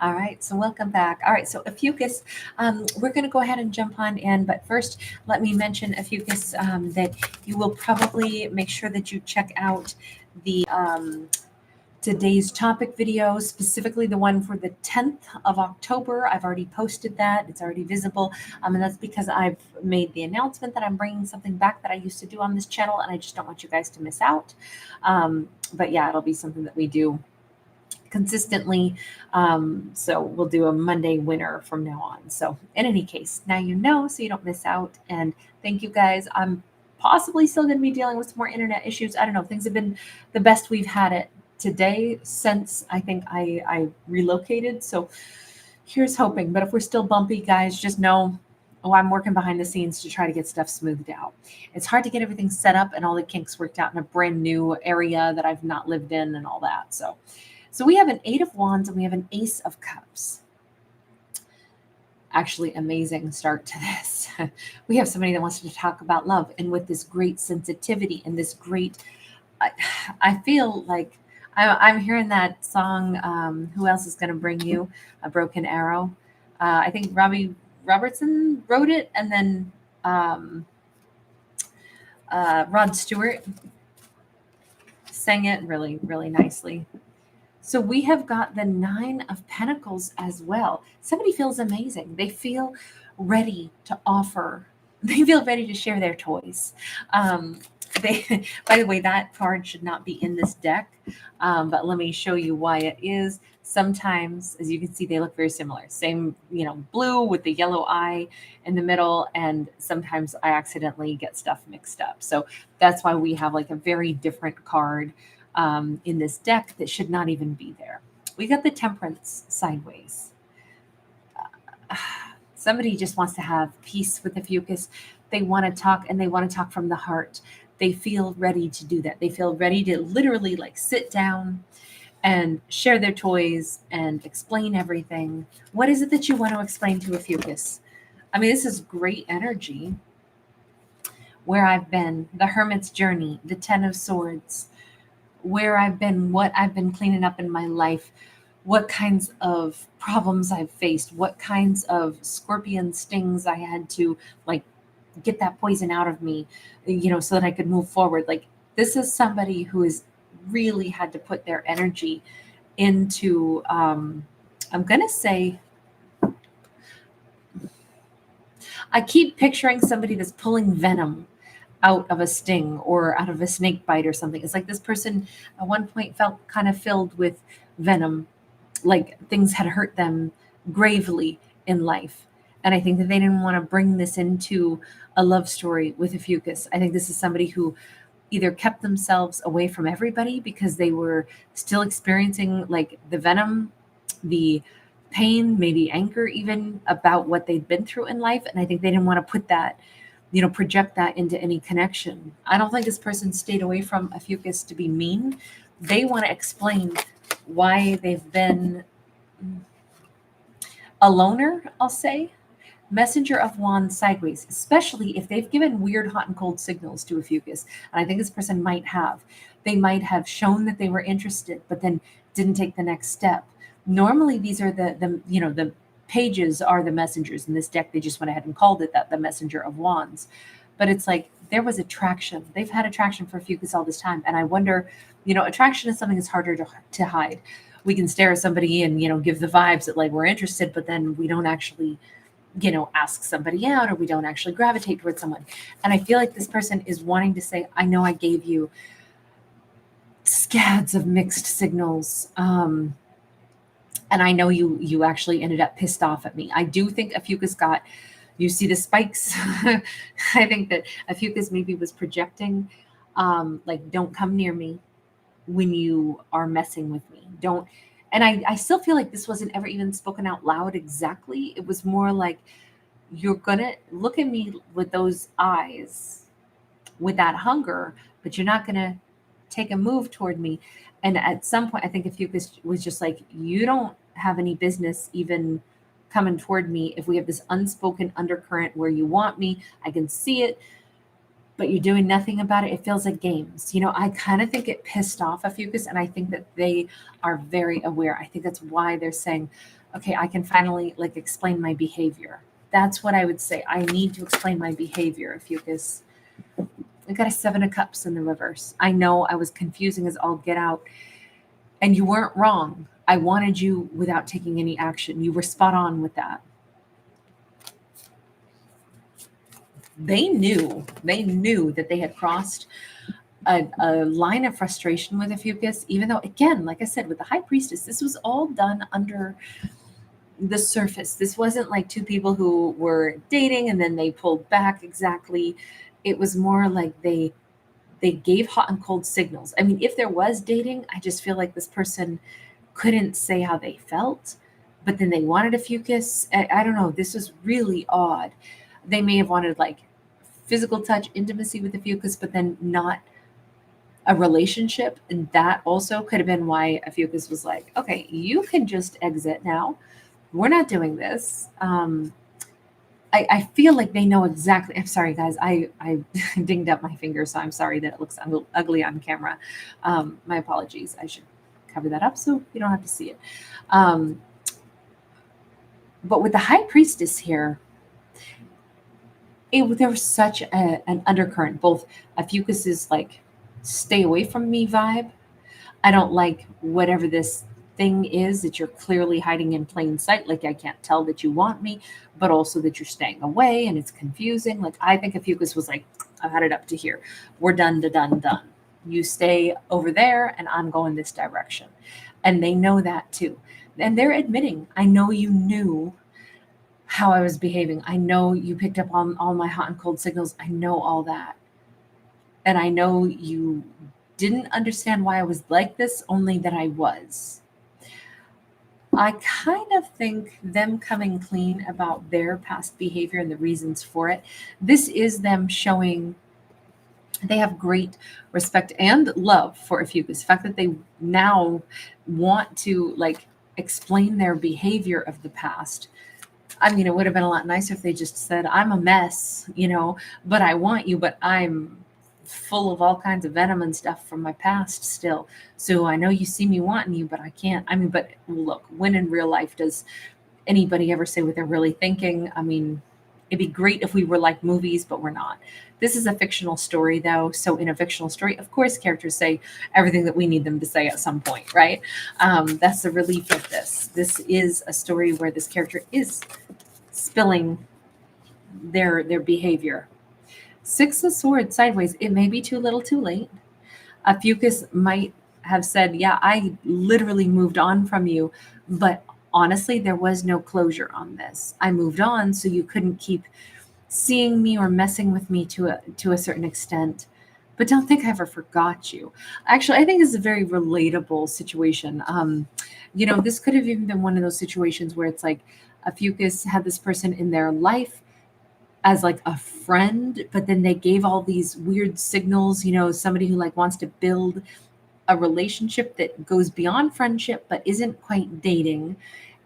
All right, so welcome back. All right, so Ophiuchus, we're going to go ahead and jump on in, but first, let me mention Ophiuchus that you will probably make sure that you check out the today's topic video, specifically the one for the 10th of October. I've already posted that; it's already visible, and that's because I've made the announcement that I'm bringing something back that I used to do on this channel, and I just don't want you guys to miss out. But yeah, it'll be something that we do consistently. So we'll do a Monday winner from now on. So in any case, now you know, so you don't miss out. And thank you guys. I'm possibly still going to be dealing with some more internet issues. I don't know. Things have been the best we've had it today since I think I relocated. So here's hoping. But if we're still bumpy, guys, just know. Oh, I'm working behind the scenes to try to get stuff smoothed out. It's hard to get everything set up and all the kinks worked out in a brand new area that I've not lived in and all that. So we have an Eight of Wands and we have an Ace of Cups. Actually, amazing start to this. We have somebody that wants to talk about love, and with this great sensitivity and this great, I feel like I'm hearing that song. Who else is going to bring you a broken arrow? I think Robbie Robertson wrote it, and then Rod Stewart sang it really, really nicely. So we have got the Nine of Pentacles as well. Somebody feels amazing. They feel ready to offer. They feel ready to share their toys. By the way, that card should not be in this deck, but let me show you why it is. Sometimes, as you can see, they look very similar. Same, blue with the yellow eye in the middle, and sometimes I accidentally get stuff mixed up. So that's why we have like a very different card in this deck that should not even be there. We got the Temperance sideways. Somebody just wants to have peace with the Ophiuchus. They want to talk, and they want to talk from the heart. They feel ready to do that. They feel ready to literally like sit down and share their toys and explain everything. What is it that you want to explain to Ophiuchus? I mean, this is great energy. Where I've been, the Hermit's journey, the Ten of Swords, where I've been, what I've been cleaning up in my life, what kinds of problems I've faced, what kinds of scorpion stings I had to like get that poison out of me, so that I could move forward. Like, this is somebody who has really had to put their energy into, I'm going to say, I keep picturing somebody that's pulling venom out of a sting or out of a snake bite or something. It's like this person at one point felt kind of filled with venom, like things had hurt them gravely in life. And I think that they didn't want to bring this into a love story with Ophiuchus. I think this is somebody who either kept themselves away from everybody because they were still experiencing like the venom, the pain, maybe anger even about what they'd been through in life. And I think they didn't want to put that, project that into any connection. I don't think this person stayed away from Ophiuchus to be mean. They want to explain why they've been a loner, I'll say. Messenger of Wands sideways, especially if they've given weird hot and cold signals to Ophiuchus. And I think this person might have. They might have shown that they were interested, but then didn't take the next step. Normally, these are the pages are the messengers. In this deck, they just went ahead and called it that, the Messenger of Wands. But it's like there was attraction. They've had attraction for Ophiuchus all this time. And I wonder, attraction is something that's harder to hide. We can stare at somebody and, give the vibes that like we're interested, but then we don't actually ask somebody out, or we don't actually gravitate towards someone. And I feel like this person is wanting to say, I know I gave you scads of mixed signals. And I know you actually ended up pissed off at me. I do think Ophiuchus you see the spikes. I think that Ophiuchus maybe was projecting, like, don't come near me when you are messing with me. Don't. And I still feel like this wasn't ever even spoken out loud exactly. It was more like, you're going to look at me with those eyes, with that hunger, but you're not going to take a move toward me. And at some point, I think Ophiuchus was just like, you don't have any business even coming toward me if we have this unspoken undercurrent where you want me. I can see it. but you're doing nothing about it. It feels like games. I kind of think it pissed off Ophiuchus, and I think that they are very aware. I think that's why they're saying, okay, I can finally like explain my behavior. That's what I would say. I need to explain my behavior, Ophiuchus. I got a 7 of Cups in the reverse. I know I was confusing as all get out, and you weren't wrong. I wanted you without taking any action. You were spot on with that. They knew that they had crossed a line of frustration with Ophiuchus, even though, again, like I said, with the High Priestess, this was all done under the surface. This wasn't like two people who were dating and then they pulled back exactly. It was more like they gave hot and cold signals. I mean, if there was dating, I just feel like this person couldn't say how they felt, but then they wanted Ophiuchus. I don't know. This was really odd. They may have wanted like physical touch, intimacy with Ophiuchus, but then not a relationship. And that also could have been why Ophiuchus was like, okay, you can just exit now. We're not doing this. I feel like they know exactly. I'm sorry, guys. I dinged up my finger, so I'm sorry that it looks ugly on camera. My apologies. I should cover that up so you don't have to see it. But with the High Priestess here, there was such an undercurrent. Both Ophiuchus's like stay away from me vibe. I don't like whatever this thing is that you're clearly hiding in plain sight. Like I can't tell that you want me, but also that you're staying away and it's confusing. Like I think Ophiuchus was like, I've had it up to here. We're done. You stay over there and I'm going this direction. And they know that too. And they're admitting, I know you knew how I was behaving. I know you picked up on all my hot and cold signals. I know all that. And I know you didn't understand why I was like this, only that I was. I kind of think them coming clean about their past behavior and the reasons for it. This is them showing they have great respect and love for Ophiuchus. The fact that they now want to like explain their behavior of the past. I mean, it would have been a lot nicer if they just said, I'm a mess, but I want you, but I'm full of all kinds of venom and stuff from my past still. So I know you see me wanting you, but I can't. I mean, but look, when in real life does anybody ever say what they're really thinking? I mean, it'd be great if we were like movies, but we're not. This is a fictional story, though. So in a fictional story, of course, characters say everything that we need them to say at some point, right? That's the relief of this. This is a story where this character is spilling their behavior. 6 of Swords sideways. It may be too little too late. Ophiuchus might have said, yeah, I literally moved on from you, but honestly, there was no closure on this. I moved on so you couldn't keep seeing me or messing with me to a certain extent. But don't think I ever forgot you. Actually, I think this is a very relatable situation. This could have even been one of those situations where it's like Ophiuchus had this person in their life as like a friend, but then they gave all these weird signals, somebody who like wants to build a relationship that goes beyond friendship but isn't quite dating,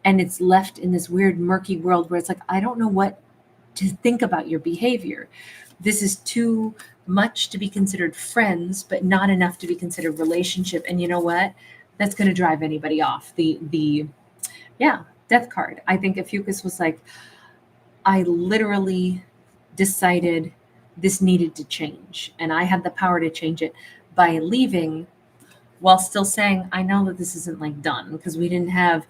and it's left in this weird murky world where it's like, I don't know what to think about your behavior. This is too much to be considered friends, but not enough to be considered relationship. And you know what? That's going to drive anybody off. The death card. I think Ophiuchus was like, I literally decided this needed to change, and I had the power to change it by leaving, while still saying, I know that this isn't like done because we didn't have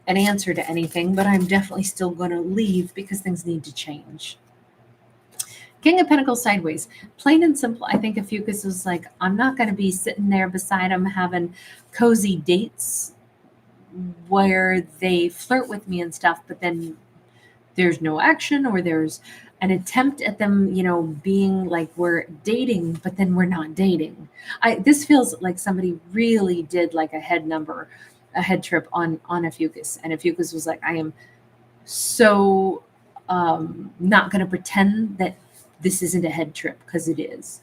an answer to anything, but I'm definitely still going to leave because things need to change. King of Pentacles sideways. Plain and simple, I think Ophiuchus was like, I'm not going to be sitting there beside him having cozy dates where they flirt with me and stuff, but then there's no action, or there's an attempt at them, being like we're dating, but then we're not dating. This feels like somebody really did like a head trip on Ophiuchus, and Ophiuchus was like, I am so not going to pretend that this isn't a head trip, because it is.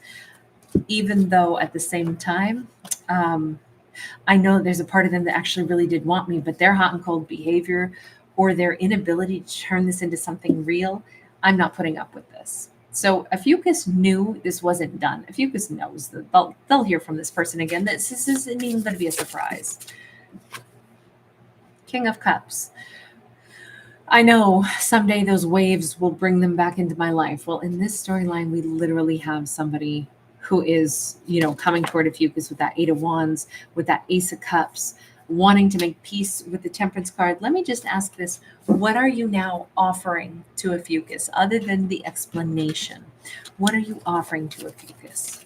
Even though at the same time, I know there's a part of them that actually really did want me, but their hot and cold behavior or their inability to turn this into something real, I'm not putting up with this. So Ophiuchus knew this wasn't done. Ophiuchus knows that they'll hear from this person again. This isn't even going to be a surprise. King of Cups. I know someday those waves will bring them back into my life. Well, in this storyline, we literally have somebody who is, coming toward Ophiuchus with that Eight of Wands, with that Ace of Cups, wanting to make peace with the Temperance card. Let me just ask this. What are you now offering to Ophiuchus other than the explanation? What are you offering to Ophiuchus?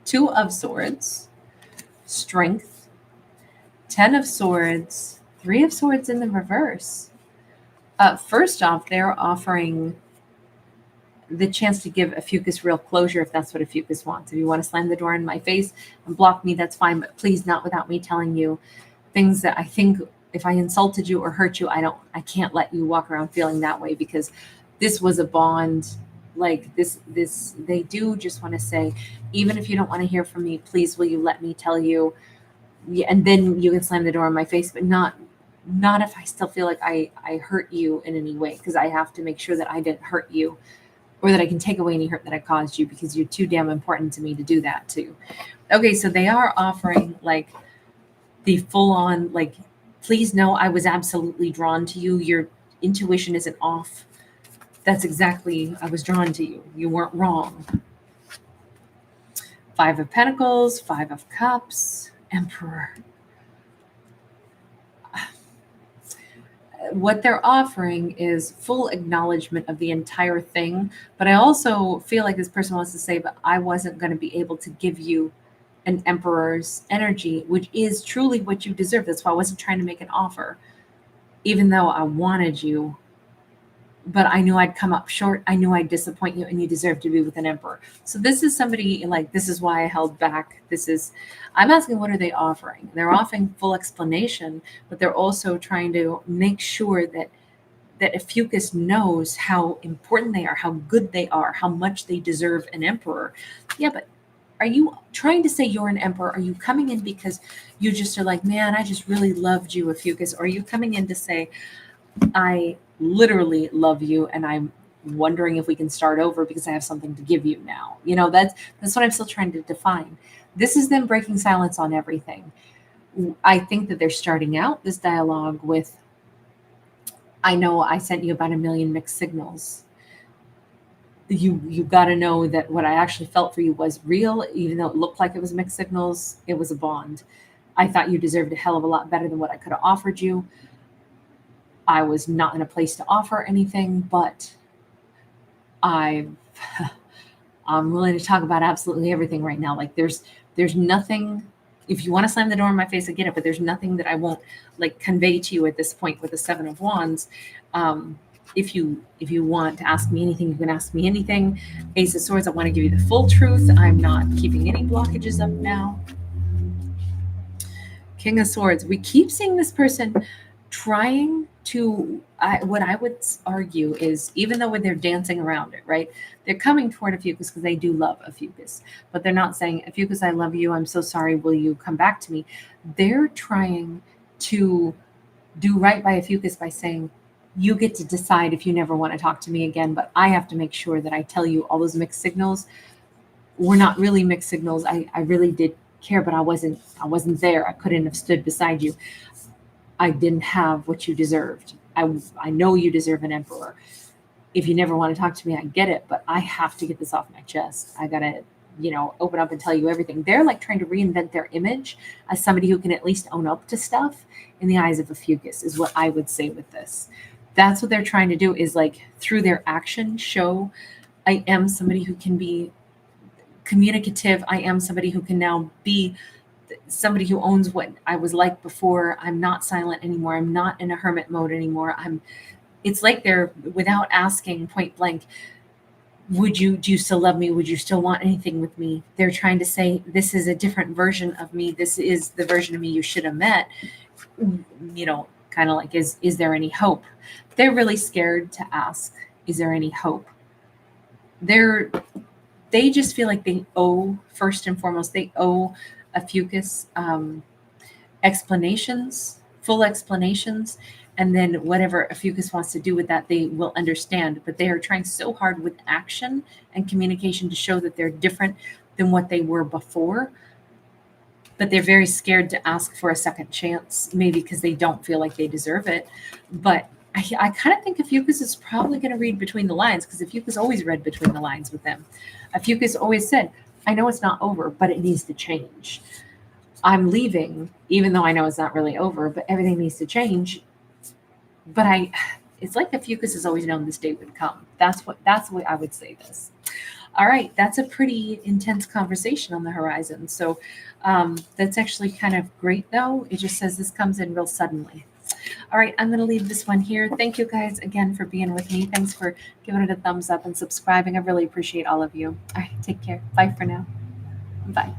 Two of Swords, Strength, 10 of Swords, 3 of Swords in the reverse. First off, they're offering the chance to give Ophiuchus real closure if that's what Ophiuchus wants. If you want to slam the door in my face and block me, that's fine, but please not without me telling you things that I think if I insulted you or hurt you, I can't let you walk around feeling that way, because this was a bond. Like this, they do just want to say, even if you don't want to hear from me, please will you let me tell you? Yeah, and then you can slam the door in my face, but not if I still feel like I hurt you in any way, because I have to make sure that I didn't hurt you, or that I can take away any hurt that I caused you, because you're too damn important to me to do that too. Okay, so they are offering like the full on, like, please know I was absolutely drawn to you. Your intuition isn't off. That's exactly, I was drawn to you. You weren't wrong. 5 of Pentacles, 5 of Cups, Emperor. What they're offering is full acknowledgement of the entire thing. But I also feel like this person wants to say, but I wasn't going to be able to give you an Emperor's energy, which is truly what you deserve. That's why I wasn't trying to make an offer, even though I wanted you. But I knew I'd come up short. I knew I'd disappoint you, and you deserve to be with an Emperor. So this is somebody, like, this is why I held back. I'm asking, what are they offering? They're offering full explanation, but they're also trying to make sure that Ophiuchus knows how important they are, how good they are, how much they deserve an Emperor. Yeah, but are you trying to say you're an Emperor? Are you coming in because you just are like, man, I just really loved you, Ophiuchus? Or are you coming in to say, I literally love you, and I'm wondering if we can start over because I have something to give you now? That's what I'm still trying to define. This is them breaking silence on everything. I think that they're starting out this dialogue with, I know I sent you about 1 million mixed signals. You got to know that what I actually felt for you was real, even though it looked like it was mixed signals. It was a bond. I thought you deserved a hell of a lot better than what I could have offered you. I was not in a place to offer anything, but I'm willing to talk about absolutely everything right now. Like there's nothing. If you want to slam the door in my face, I get it, but there's nothing that I won't like convey to you at this point with the 7 of Wands. If you want to ask me anything, you can ask me anything. Ace of Swords, I want to give you the full truth. I'm not keeping any blockages up now. King of Swords, we keep seeing this person trying to, what I would argue is, even though when they're dancing around it, right? They're coming toward Ophiuchus because they do love Ophiuchus, but they're not saying, Ophiuchus, I love you. I'm so sorry. Will you come back to me? They're trying to do right by Ophiuchus by saying, you get to decide if you never want to talk to me again, but I have to make sure that I tell you all those mixed signals were not really mixed signals. I really did care, but I wasn't there. I couldn't have stood beside you. I didn't have what you deserved. I know you deserve an Emperor. If you never want to talk to me, I get it, but I have to get this off my chest. I gotta, open up and tell you everything. They're like trying to reinvent their image as somebody who can at least own up to stuff in the eyes of Ophiuchus, is what I would say with this. That's what they're trying to do, is like through their action show, I am somebody who can be communicative. I am somebody who can now be somebody who owns what I was like before. I'm not silent anymore. I'm not in a hermit mode anymore. It's like they're, without asking point blank, do you still love me? Would you still want anything with me? They're trying to say, this is a different version of me. This is the version of me you should have met. Kind of like, is there any hope? They're really scared to ask, is there any hope? They just feel like they owe, first and foremost, they owe Ophiuchus explanations, full explanations. And then whatever Ophiuchus wants to do with that, they will understand. But they are trying so hard with action and communication to show that they're different than what they were before. But they're very scared to ask for a second chance, maybe because they don't feel like they deserve it. But I kind of think Ophiuchus is probably going to read between the lines, because Ophiuchus always read between the lines with them. Ophiuchus always said, I know it's not over, but it needs to change. I'm leaving, even though I know it's not really over, but everything needs to change. But it's like Ophiuchus has always known this day would come. That's what I would say this. All right, that's a pretty intense conversation on the horizon. So that's actually kind of great, though. It just says this comes in real suddenly. All right, I'm going to leave this one here. Thank you guys again for being with me. Thanks for giving it a thumbs up and subscribing. I really appreciate all of you. All right, take care. Bye for now. Bye.